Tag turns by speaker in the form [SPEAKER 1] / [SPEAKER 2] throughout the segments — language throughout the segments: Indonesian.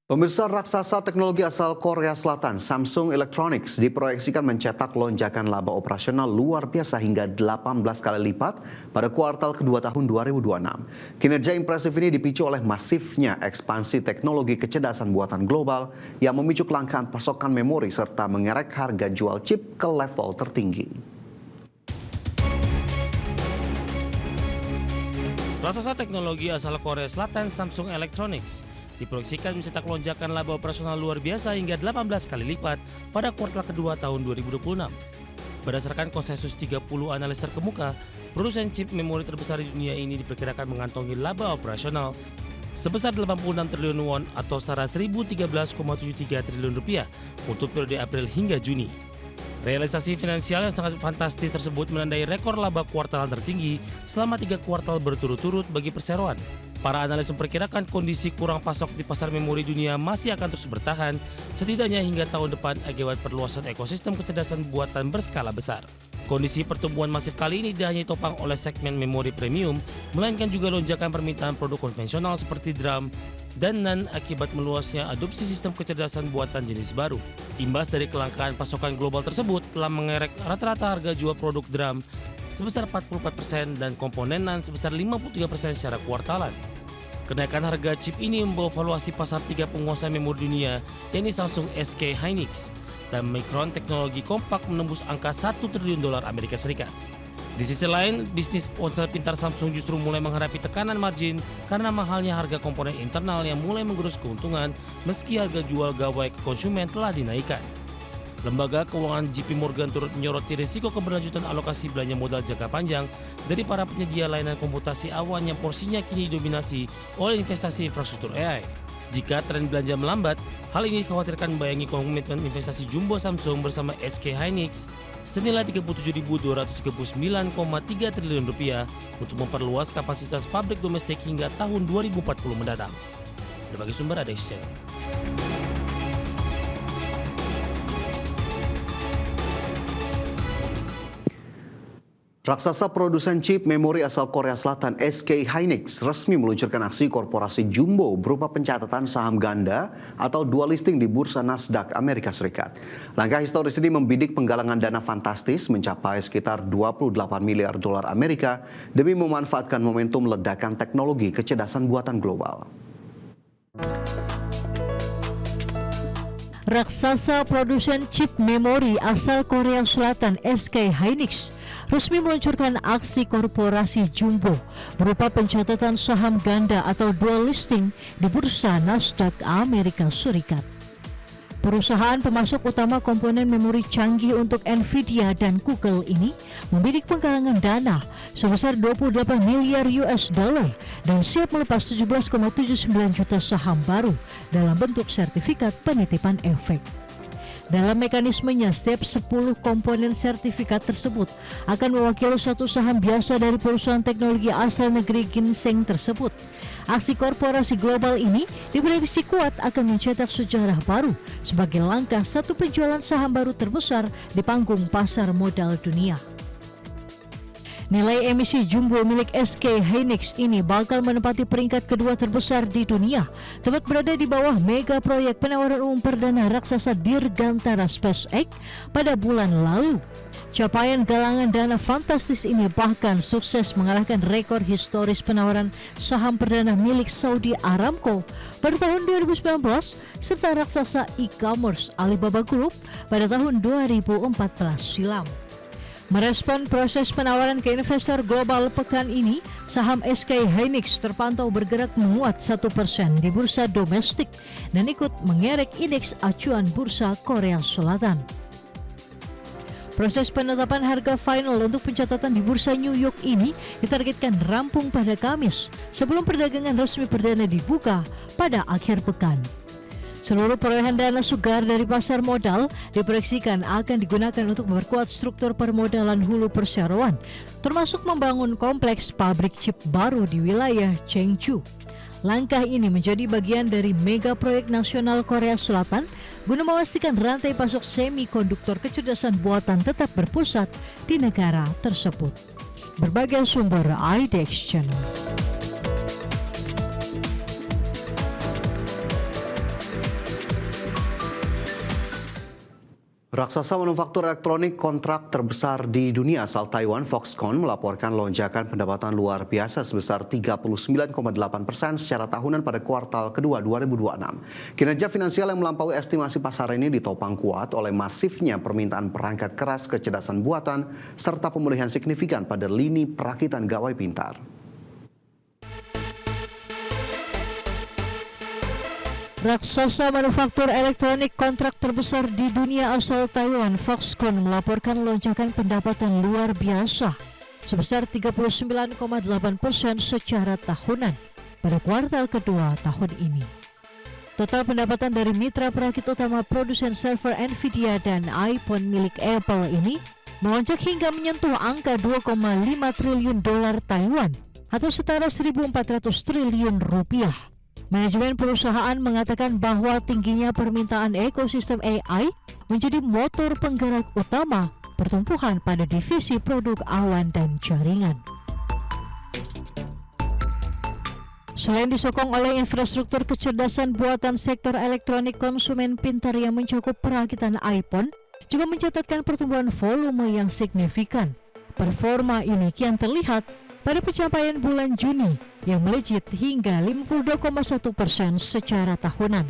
[SPEAKER 1] Pemirsa, raksasa teknologi asal Korea Selatan Samsung Electronics diproyeksikan mencetak lonjakan laba operasional luar biasa hingga 18 kali lipat pada kuartal kedua tahun 2026. Kinerja impresif ini dipicu oleh masifnya ekspansi teknologi kecerdasan buatan global yang memicu kelangkaan pasokan memori serta mengerek harga jual chip ke level tertinggi.
[SPEAKER 2] Raksasa teknologi asal Korea Selatan Samsung Electronics diproyeksikan mencetak lonjakan laba operasional luar biasa hingga 18 kali lipat pada kuartal kedua tahun 2026. Berdasarkan konsensus 30 analis terkemuka, produsen chip memori terbesar di dunia ini diperkirakan mengantongi laba operasional sebesar 86 triliun won atau setara 1.013,73 triliun rupiah untuk periode April hingga Juni. Realisasi finansial yang sangat fantastis tersebut menandai rekor laba kuartalan tertinggi selama 3 kuartal berturut-turut bagi perseroan. Para analis memperkirakan kondisi kurang pasok di pasar memori dunia masih akan terus bertahan setidaknya hingga tahun depan akibat perluasan ekosistem kecerdasan buatan berskala besar. Kondisi pertumbuhan masif kali ini tidak hanya ditopang oleh segmen memori premium, melainkan juga lonjakan permintaan produk konvensional seperti DRAM dan NAND akibat meluasnya adopsi sistem kecerdasan buatan jenis baru. Imbas dari kelangkaan pasokan global tersebut telah mengerek rata-rata harga jual produk DRAM sebesar 44% dan komponen NAND sebesar 53% secara kuartalan. Kenaikan harga chip ini membawa valuasi pasar 3 penguasa memori dunia, yakni Samsung SK Hynix dan Micron Teknologi Kompak menembus angka 1 triliun dolar Amerika Serikat. Di sisi lain, bisnis ponsel pintar Samsung justru mulai menghadapi tekanan margin karena mahalnya harga komponen internal yang mulai menggerus keuntungan meski harga jual gawai ke konsumen telah dinaikkan. Lembaga keuangan JP Morgan turut menyoroti risiko keberlanjutan alokasi belanja modal jangka panjang dari para penyedia layanan komputasi awan yang porsinya kini didominasi oleh investasi infrastruktur AI. Jika tren belanja melambat, hal ini dikhawatirkan membayangi komitmen investasi jumbo Samsung bersama SK Hynix senilai 37.239,3 triliun rupiah untuk memperluas kapasitas pabrik domestik hingga tahun 2040 mendatang. Berbagai sumber ada exchange.
[SPEAKER 1] Raksasa produsen chip memori asal Korea Selatan SK Hynix resmi meluncurkan aksi korporasi jumbo berupa pencatatan saham ganda atau dual listing di bursa Nasdaq Amerika Serikat. Langkah historis ini membidik penggalangan dana fantastis mencapai sekitar 28 miliar dolar Amerika demi memanfaatkan momentum ledakan teknologi kecerdasan buatan global.
[SPEAKER 3] Raksasa produsen chip memori asal Korea Selatan SK Hynix resmi meluncurkan aksi korporasi jumbo berupa pencatatan saham ganda atau dual listing di bursa Nasdaq Amerika Serikat. Perusahaan pemasok utama komponen memori canggih untuk Nvidia dan Google ini membidik penggalangan dana sebesar 28 miliar US dollar dan siap melepas 17,79 juta saham baru dalam bentuk sertifikat penitipan efek. Dalam mekanismenya, setiap 10 komponen sertifikat tersebut akan mewakili suatu saham biasa dari perusahaan teknologi asal negeri ginseng tersebut. Aksi korporasi global ini diprediksi kuat akan mencetak sejarah baru sebagai langkah satu penjualan saham baru terbesar di panggung pasar modal dunia. Nilai emisi jumbo milik SK Hynix ini bakal menempati peringkat kedua terbesar di dunia, tepat berada di bawah mega proyek penawaran umum perdana raksasa Dirgantara SpaceX pada bulan lalu. Capaian galangan dana fantastis ini bahkan sukses mengalahkan rekor historis penawaran saham perdana milik Saudi Aramco pada tahun 2019 serta raksasa e-commerce Alibaba Group pada tahun 2014 silam. Merespon proses penawaran ke investor global pekan ini, saham SK Hynix terpantau bergerak menguat 1% di bursa domestik dan ikut mengerek indeks acuan bursa Korea Selatan. Proses penetapan harga final untuk pencatatan di bursa New York ini ditargetkan rampung pada Kamis sebelum perdagangan resmi perdana dibuka pada akhir pekan. Seluruh perolehan dana segar dari pasar modal diproyeksikan akan digunakan untuk memperkuat struktur permodalan hulu perseroan, termasuk membangun kompleks pabrik chip baru di wilayah Chengdu. Langkah ini menjadi bagian dari mega proyek nasional Korea Selatan guna memastikan rantai pasok semikonduktor kecerdasan buatan tetap berpusat di negara tersebut. Berbagai sumber IDX Channel.
[SPEAKER 1] Raksasa manufaktur elektronik kontrak terbesar di dunia asal Taiwan, Foxconn, melaporkan lonjakan pendapatan luar biasa sebesar 39,8% secara tahunan pada kuartal kedua 2026. Kinerja finansial yang melampaui estimasi pasar ini ditopang kuat oleh masifnya permintaan perangkat keras kecerdasan buatan serta pemulihan signifikan pada lini perakitan gawai pintar.
[SPEAKER 3] Raksasa manufaktur elektronik kontrak terbesar di dunia asal Taiwan, Foxconn, melaporkan lonjakan pendapatan luar biasa sebesar 39,8% secara tahunan pada kuartal kedua tahun ini. Total pendapatan dari mitra perakit utama produsen server Nvidia dan iPhone milik Apple ini melonjak hingga menyentuh angka 2,5 triliun dolar Taiwan atau setara 1.400 triliun rupiah. Manajemen perusahaan mengatakan bahwa tingginya permintaan ekosistem AI menjadi motor penggerak utama pertumbuhan pada divisi produk awan dan jaringan. Selain disokong oleh infrastruktur kecerdasan buatan, sektor elektronik konsumen pintar yang mencakup perakitan iPhone juga mencatatkan pertumbuhan volume yang signifikan. Performa ini kian terlihat pada pencapaian bulan Juni yang melejit hingga 52,1% secara tahunan.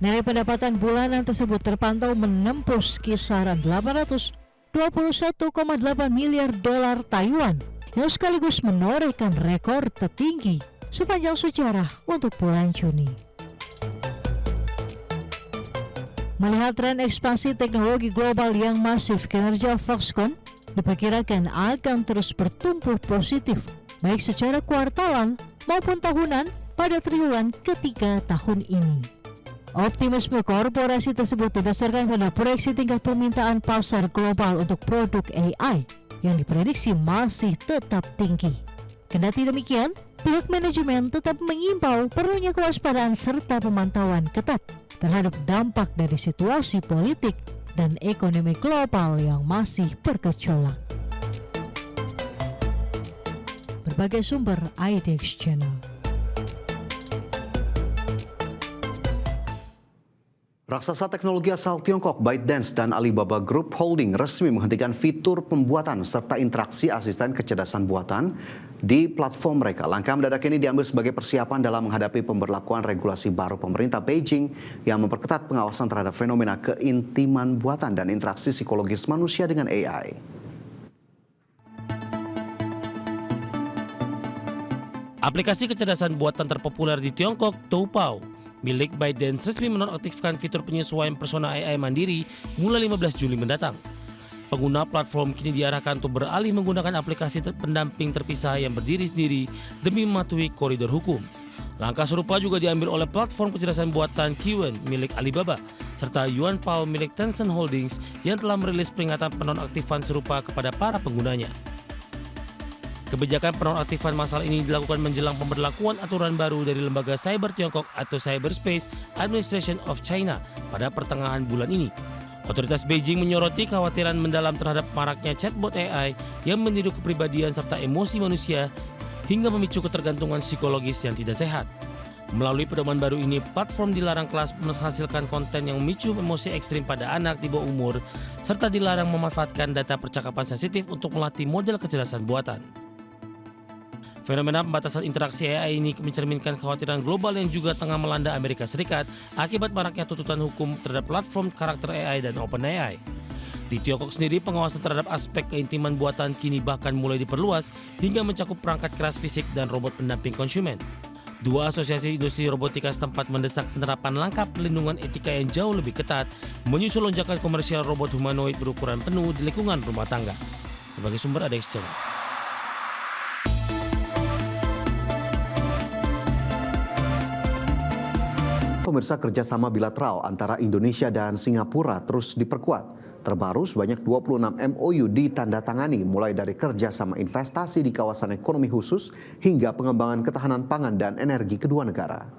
[SPEAKER 3] Nilai pendapatan bulanan tersebut terpantau menembus kisaran 821,8 miliar dolar Taiwan yang sekaligus menorehkan rekor tertinggi sepanjang sejarah untuk bulan Juni. Melihat tren ekspansi teknologi global yang masif, kinerja Foxconn diperkirakan akan terus bertumbuh positif baik secara kuartalan maupun tahunan pada triwulan ketiga tahun ini. Optimisme korporasi tersebut didasarkan pada proyeksi tingkat permintaan pasar global untuk produk AI yang diprediksi masih tetap tinggi. Kendati demikian, pihak manajemen tetap mengimbau perlunya kewaspadaan serta pemantauan ketat terhadap dampak dari situasi politik dan ekonomi global yang masih bergejolak. Berbagai sumber IDX Channel.
[SPEAKER 1] Raksasa teknologi asal Tiongkok ByteDance dan Alibaba Group Holding resmi menghentikan fitur pembuatan serta interaksi asisten kecerdasan buatan di platform mereka. Langkah mendadak ini diambil sebagai persiapan dalam menghadapi pemberlakuan regulasi baru pemerintah Beijing yang memperketat pengawasan terhadap fenomena keintiman buatan dan interaksi psikologis manusia dengan AI.
[SPEAKER 2] Aplikasi kecerdasan buatan terpopuler di Tiongkok, Toupao, milik ByteDance resmi menonaktifkan fitur penyesuaian persona AI mandiri mulai 15 Juli mendatang. Pengguna platform kini diarahkan untuk beralih menggunakan aplikasi pendamping terpisah yang berdiri sendiri demi mematuhi koridor hukum. Langkah serupa juga diambil oleh platform kecerdasan buatan Qwen milik Alibaba, serta Yuanpao milik Tencent Holdings yang telah merilis peringatan penonaktifan serupa kepada para penggunanya. Kebijakan penonaktifan massal ini dilakukan menjelang pemberlakuan aturan baru dari lembaga cyber Tiongkok atau Cyberspace Administration of China pada pertengahan bulan ini. Otoritas Beijing menyoroti kekhawatiran mendalam terhadap maraknya chatbot AI yang meniru kepribadian serta emosi manusia hingga memicu ketergantungan psikologis yang tidak sehat. Melalui pedoman baru ini, platform dilarang kelas menghasilkan konten yang memicu emosi ekstrim pada anak di bawah umur, serta dilarang memanfaatkan data percakapan sensitif untuk melatih model kecerdasan buatan. Fenomena pembatasan interaksi AI ini mencerminkan kekhawatiran global yang juga tengah melanda Amerika Serikat akibat maraknya tuntutan hukum terhadap platform karakter AI dan OpenAI. Di Tiongkok sendiri, pengawasan terhadap aspek keintiman buatan kini bahkan mulai diperluas hingga mencakup perangkat keras fisik dan robot pendamping konsumen. Dua asosiasi industri robotika setempat mendesak penerapan langkah perlindungan etika yang jauh lebih ketat menyusul lonjakan komersial robot humanoid berukuran penuh di lingkungan rumah tangga. Berbagai sumber IDX Channel.
[SPEAKER 1] Pemirsa, kerjasama bilateral antara Indonesia dan Singapura terus diperkuat. Terbaru sebanyak 26 MOU ditandatangani mulai dari kerjasama investasi di kawasan ekonomi khusus hingga pengembangan ketahanan pangan dan energi kedua negara.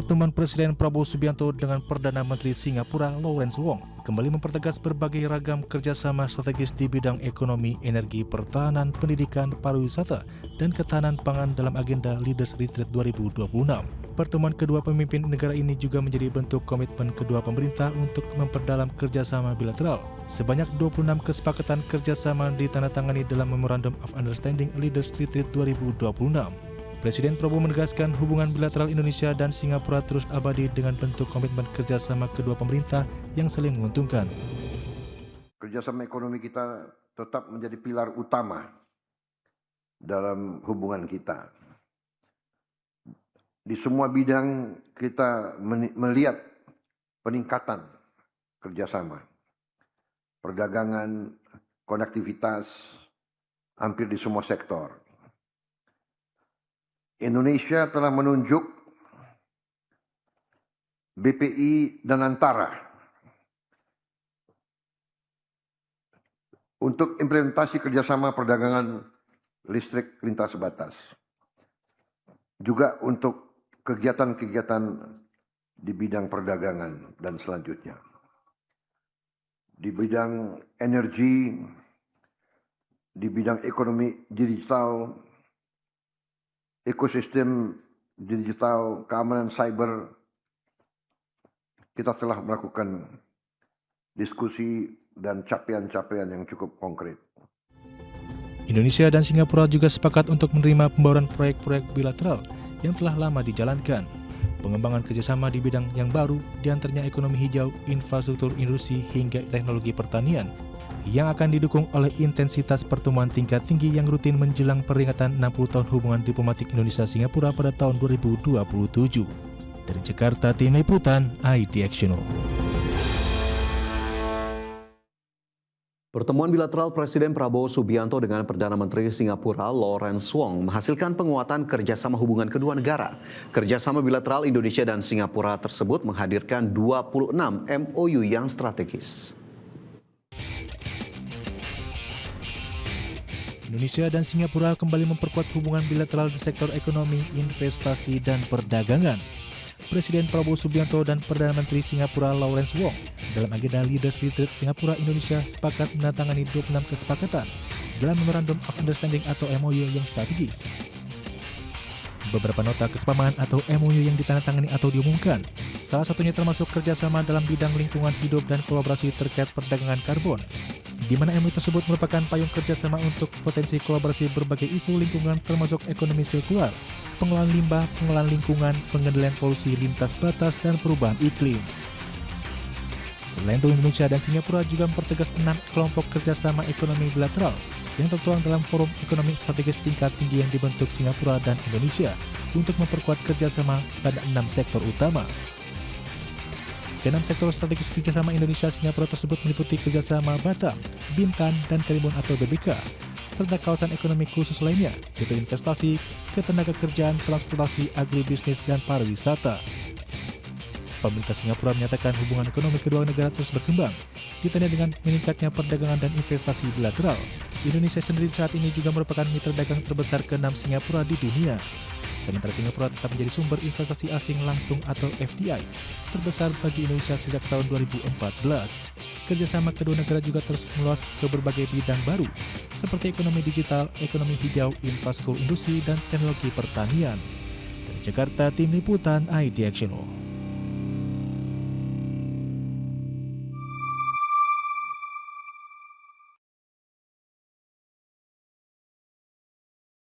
[SPEAKER 4] Pertemuan Presiden Prabowo Subianto dengan Perdana Menteri Singapura Lawrence Wong kembali mempertegas berbagai ragam kerjasama strategis di bidang ekonomi, energi, pertahanan, pendidikan, pariwisata, dan ketahanan pangan dalam agenda Leaders Retreat 2026. Pertemuan kedua pemimpin negara ini juga menjadi bentuk komitmen kedua pemerintah untuk memperdalam kerjasama bilateral. Sebanyak 26 kesepakatan kerjasama ditandatangani dalam Memorandum of Understanding Leaders Retreat 2026. Presiden Prabowo menegaskan hubungan bilateral Indonesia dan Singapura terus abadi dengan bentuk komitmen kerjasama kedua pemerintah yang saling menguntungkan.
[SPEAKER 5] Kerjasama ekonomi kita tetap menjadi pilar utama dalam hubungan kita. Di semua bidang kita melihat peningkatan kerjasama. Perdagangan, konektivitas, hampir di semua sektor. Indonesia telah menunjuk BPI dan Antara untuk implementasi kerjasama perdagangan listrik lintas batas. Juga untuk kegiatan-kegiatan di bidang perdagangan dan selanjutnya. Di bidang energi, di bidang ekonomi digital, ekosistem digital, keamanan cyber, kita telah melakukan diskusi dan capaian-capaian yang cukup konkret.
[SPEAKER 4] Indonesia dan Singapura juga sepakat untuk menerima pembaruan proyek-proyek bilateral yang telah lama dijalankan. Pengembangan kerjasama di bidang yang baru, diantaranya ekonomi hijau, infrastruktur industri, hingga teknologi pertanian, yang akan didukung oleh intensitas pertemuan tingkat tinggi yang rutin menjelang peringatan 60 tahun hubungan diplomatik Indonesia-Singapura pada tahun 2027. Dari Jakarta, Tim Liputan, IDX Channel.
[SPEAKER 1] Pertemuan bilateral Presiden Prabowo Subianto dengan Perdana Menteri Singapura Lawrence Wong menghasilkan penguatan kerjasama hubungan kedua negara. Kerjasama bilateral Indonesia dan Singapura tersebut menghadirkan 26 MOU yang strategis.
[SPEAKER 4] Indonesia dan Singapura kembali memperkuat hubungan bilateral di sektor ekonomi, investasi, dan perdagangan. Presiden Prabowo Subianto dan Perdana Menteri Singapura Lawrence Wong dalam agenda Leaders Retreat Singapura Indonesia sepakat menandatangani 26 kesepakatan dalam Memorandum of Understanding atau MOU yang strategis. Beberapa nota kesepahaman atau MOU yang ditandatangani atau diumumkan, salah satunya termasuk kerjasama dalam bidang lingkungan hidup dan kolaborasi terkait perdagangan karbon, di mana MOU tersebut merupakan payung kerjasama untuk potensi kolaborasi berbagai isu lingkungan termasuk ekonomi sirkular, pengelolaan limbah, pengelolaan lingkungan, pengendalian polusi lintas batas, dan perubahan iklim. Selain itu, Indonesia dan Singapura juga mempertegas 6 kelompok kerjasama ekonomi bilateral yang tertuang dalam forum ekonomi strategis tingkat tinggi yang dibentuk Singapura dan Indonesia untuk memperkuat kerjasama pada 6 sektor utama. Keenam sektor strategis kerjasama Indonesia-Singapura tersebut meliputi kerjasama Batam, Bintan, dan Karimun atau BBK, serta kawasan ekonomi khusus lainnya, yaitu investasi, ketenagakerjaan, transportasi, agribisnis, dan pariwisata. Pemerintah Singapura menyatakan hubungan ekonomi kedua negara terus berkembang, ditandai dengan meningkatnya perdagangan dan investasi bilateral. Indonesia sendiri saat ini juga merupakan mitra dagang terbesar ke-6 Singapura di dunia. Sementara Singapura tetap menjadi sumber investasi asing langsung atau FDI terbesar bagi Indonesia sejak tahun 2014. Kerjasama kedua negara juga terus meluas ke berbagai bidang baru, seperti ekonomi digital, ekonomi hijau, infrastruktur industri, dan teknologi pertanian. Dari Jakarta, Tim Liputan, IDX Channel.